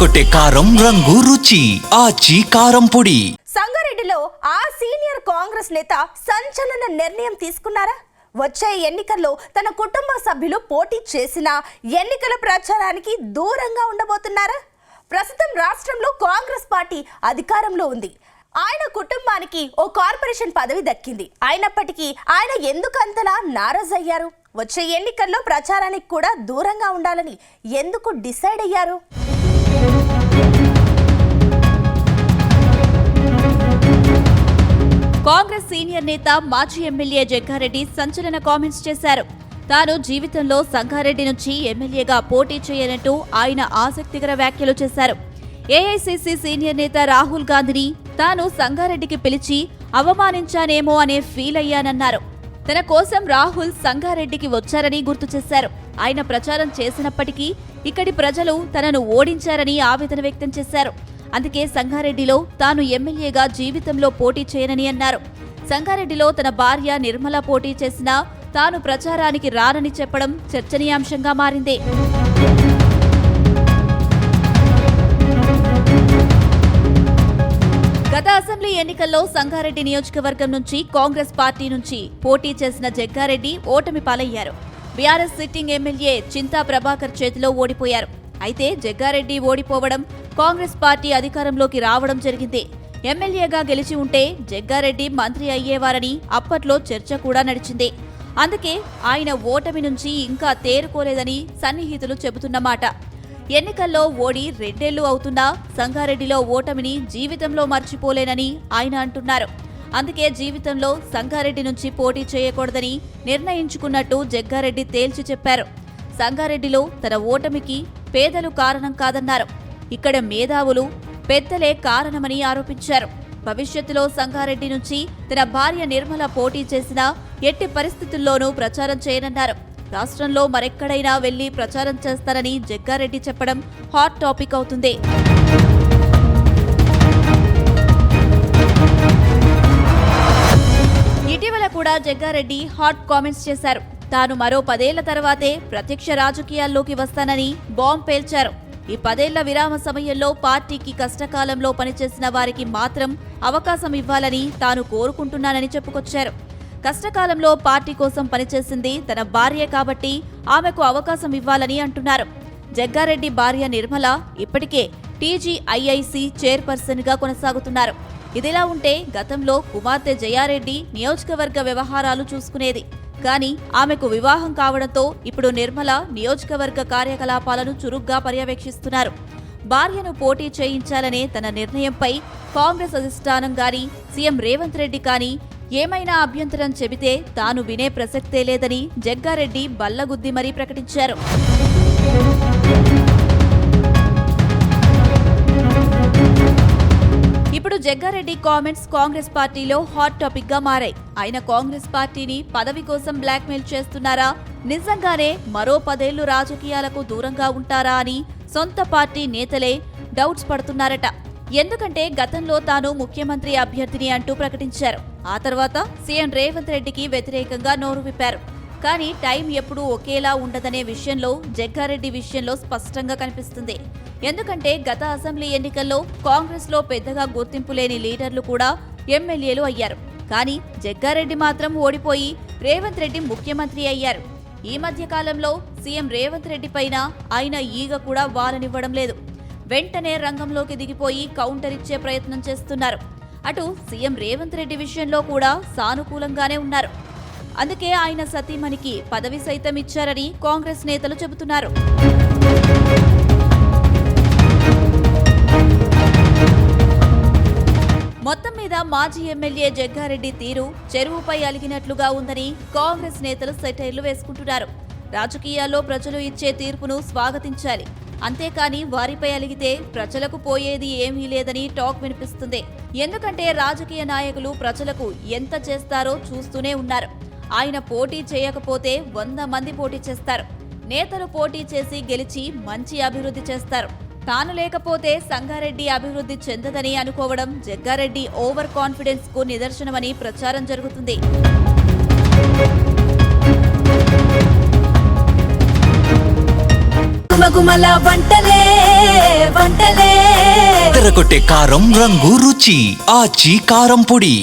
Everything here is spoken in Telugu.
అదరగొట్టే కారం రంగు రుచి ఆచి కారం పొడి. సంగారెడ్డిలో ఆ సీనియర్ కాంగ్రెస్ నేత సంచలన నిర్ణయం తీసుకున్నారా? వచ్చే ఎన్నికల్లో తన కుటుంబ సభ్యులు పోటీ చేసిన ఎన్నికల ప్రచారానికి దూరంగా ఉండబోతున్నారా? ప్రస్తుతం రాష్ట్రంలో కాంగ్రెస్ పార్టీ అధికారంలో ఉంది. ఆయన కుటుంబానికి ఓ కార్పొరేషన్ పదవి దక్కింది. అయినప్పటికీ ఆయన ఎందుకు అంతలా నారాజ్ అయ్యారు? వచ్చే ఎన్నికల్లో ప్రచారానికి కూడా దూరంగా ఉండాలని ఎందుకు డిసైడ్ అయ్యారు? కాంగ్రెస్ సీనియర్ నేత మాజీ ఎమ్మెల్యే జగ్గారెడ్డి సంచలన కామెంట్స్ చేశారు. తాను జీవితంలో సంగారెడ్డి నుంచి ఎమ్మెల్యేగా పోటీ చేయనట్టు ఆయన ఆసక్తికర వ్యాఖ్యలు చేశారు. ఏఐసీసీ సీనియర్ నేత రాహుల్ గాంధీని తాను సంగారెడ్డికి పిలిచి అవమానించానేమో అనే ఫీల్ అయ్యానన్నారు. తన కోసం రాహుల్ సంగారెడ్డికి వచ్చారని గుర్తు చేశారు. ఆయన ప్రచారం చేసినప్పటికీ ఇక్కడి ప్రజలు తనను ఓడించారని ఆవేదన వ్యక్తం చేశారు. అందుకే సంగారెడ్డిలో తాను ఎమ్మెల్యేగా జీవితంలో పోటీ చేయనని అన్నారు. సంగారెడ్డిలో తన భార్య నిర్మల పోటీ చేసినా తాను ప్రచారానికి రానని చెప్పడం చర్చనీయాంశంగా మారింది. గత అసెంబ్లీ ఎన్నికల్లో సంగారెడ్డి నియోజకవర్గం నుంచి కాంగ్రెస్ పార్టీ నుంచి పోటీ చేసిన జగ్గారెడ్డి ఓటమి పాలయ్యారు. BRS sitting MLA Chinta Prabhakar చేతిలో ఓడిపోయారు. అయితే జగ్గారెడ్డి ఓడిపోవడం కాంగ్రెస్ పార్టీ అధికారంలోకి రావడం జరిగింది. ఎమ్మెల్యేగా గెలిచి ఉంటే జగ్గారెడ్డి మంత్రి అయ్యేవారని అప్పట్లో చర్చ కూడా నడిచింది. అందుకే ఆయన ఓటమి నుంచి ఇంకా తేరుకోలేదని సన్నిహితులు చెబుతున్నమాట. ఎన్నికల్లో ఓడి 2 ఏళ్లు అవుతున్నా సంగారెడ్డిలో ఓటమిని జీవితంలో మర్చిపోలేనని ఆయన అంటున్నారు. అందుకే జీవితంలో సంగారెడ్డి నుంచి పోటీ చేయకూడదని నిర్ణయించుకున్నట్టు జగ్గారెడ్డి తేల్చి చెప్పారు. సంగారెడ్డిలో తన ఓటమికి పేదలు కారణం కాదన్నారు. ఇక్కడ మేధావులు పెద్దలే కారణమని ఆరోపించారు. భవిష్యత్తులో సంగారెడ్డి నుంచి తన భార్య నిర్మల పోటీ చేసినా ఎట్టి పరిస్థితుల్లోనూ ప్రచారం చేయనన్నారు. రాష్ట్రంలో మరెక్కడైనా వెళ్లి ప్రచారం చేస్తారని జగ్గారెడ్డి చెప్పడం హాట్ టాపిక్ అవుతుంది. ఇటీవల కూడా జగ్గారెడ్డి హాట్ కామెంట్స్ చేశారు. తాను మరో 10 ఏళ్ల తర్వాతే ప్రత్యక్ష రాజకీయాల్లోకి వస్తానని బాంబ్ పేల్చారు. ఈ 10 ఏళ్ల విరామ సమయంలో పార్టీకి కష్టకాలంలో పనిచేసిన వారికి మాత్రం అవకాశం ఇవ్వాలని తాను కోరుకుంటున్నానని చెప్పుకొచ్చారు. కష్టకాలంలో పార్టీ కోసం పనిచేసింది తన భార్యే కాబట్టి ఆమెకు అవకాశం ఇవ్వాలని అంటున్నారు. జగ్గారెడ్డి భార్య నిర్మల ఇప్పటికే టీజీఐఐసీ చైర్పర్సన్ గా కొనసాగుతున్నారు. ఇదిలా ఉంటే గతంలో కుమార్తె జయారెడ్డి నియోజకవర్గ వ్యవహారాలు చూసుకునేది. కానీ ఆమెకు వివాహం కావడంతో ఇప్పుడు నిర్మల నియోజకవర్గ కార్యకలాపాలను చురుగ్గా పర్యవేక్షిస్తున్నారు. భార్యను పోటీ చేయించాలనే తన నిర్ణయంపై కాంగ్రెస్ అధిష్టానం గాని సీఎం రేవంత్ రెడ్డి కానీ ఏమైనా అభ్యంతరం చెబితే తాను వినే ప్రసక్తే లేదని జగ్గారెడ్డి బల్లగుద్ది మరీ ప్రకటించారు. ఇప్పుడు జగ్గారెడ్డి కామెంట్స్ కాంగ్రెస్ పార్టీలో హాట్ టాపిక్ గా మారాయి. ఆయన కాంగ్రెస్ పార్టీని పదవి కోసం బ్లాక్మెయిల్ చేస్తున్నారా? నిజంగానే మరో 10 ఏళ్లు రాజకీయాలకు దూరంగా ఉంటారా అని సొంత పార్టీ నేతలే డౌట్స్ పడుతున్నారట. ఎందుకంటే గతంలో తాను ముఖ్యమంత్రి అభ్యర్థిని అంటూ ప్రకటించారు. ఆ తర్వాత సీఎం రేవంత్ రెడ్డికి వ్యతిరేకంగా నోరు విప్పారు. కానీ టైం ఎప్పుడూ ఒకేలా ఉండదనే విషయంలో జగ్గారెడ్డి విషయంలో స్పష్టంగా కనిపిస్తుంది. ఎందుకంటే గత అసెంబ్లీ ఎన్నికల్లో కాంగ్రెస్ లో పెద్దగా గుర్తింపు లేని లీడర్లు కూడా ఎమ్మెల్యేలు అయ్యారు. కానీ జగ్గారెడ్డి మాత్రం ఓడిపోయి రేవంత్ రెడ్డి ముఖ్యమంత్రి అయ్యారు. ఈ మధ్య కాలంలో సీఎం రేవంత్ రెడ్డి పైన ఆయన ఈగ కూడా వాలనివ్వడం లేదు. వెంటనే రంగంలోకి దిగిపోయి కౌంటర్ ఇచ్చే ప్రయత్నం చేస్తున్నారు. అటు సీఎం రేవంత్ రెడ్డి విషయంలో కూడా సానుకూలంగానే ఉన్నారు. అందుకే ఆయన సతీమణికి పదవి సైతం ఇచ్చారని కాంగ్రెస్ నేతలు చెబుతున్నారు. మొత్తం మీద మాజీ ఎమ్మెల్యే జగ్గారెడ్డి తీరు చెరువుపై అలిగినట్లుగా ఉందని కాంగ్రెస్ నేతలు సెటైర్లు వేసుకుంటున్నారు. రాజకీయాల్లో ప్రజలు ఇచ్చే తీర్పును స్వాగతించాలి. అంతేకాని వారిపై అలిగితే ప్రజలకు పోయేది ఏమీ లేదని టాక్ వినిపిస్తుంది. ఎందుకంటే రాజకీయ నాయకులు ప్రజలకు ఎంత చేస్తారో చూస్తూనే ఉన్నారు. ఆయన పోటీ చేయకపోతే 100 మంది పోటీ చేస్తారు. నేతలు పోటీ చేసి గెలిచి మంచి అభివృద్ధి చేస్తారు. తాను లేకపోతే సంగారెడ్డి అభివృద్ధి చెందదని అనుకోవడం జగ్గారెడ్డి ఓవర్ కాన్ఫిడెన్స్ కు నిదర్శనమని ప్రచారం జరుగుతుంది. గుమగుమల వంటలే వంటలే తెరకొట్టే కారం రంగు రుచి ఆచి కారం పొడి.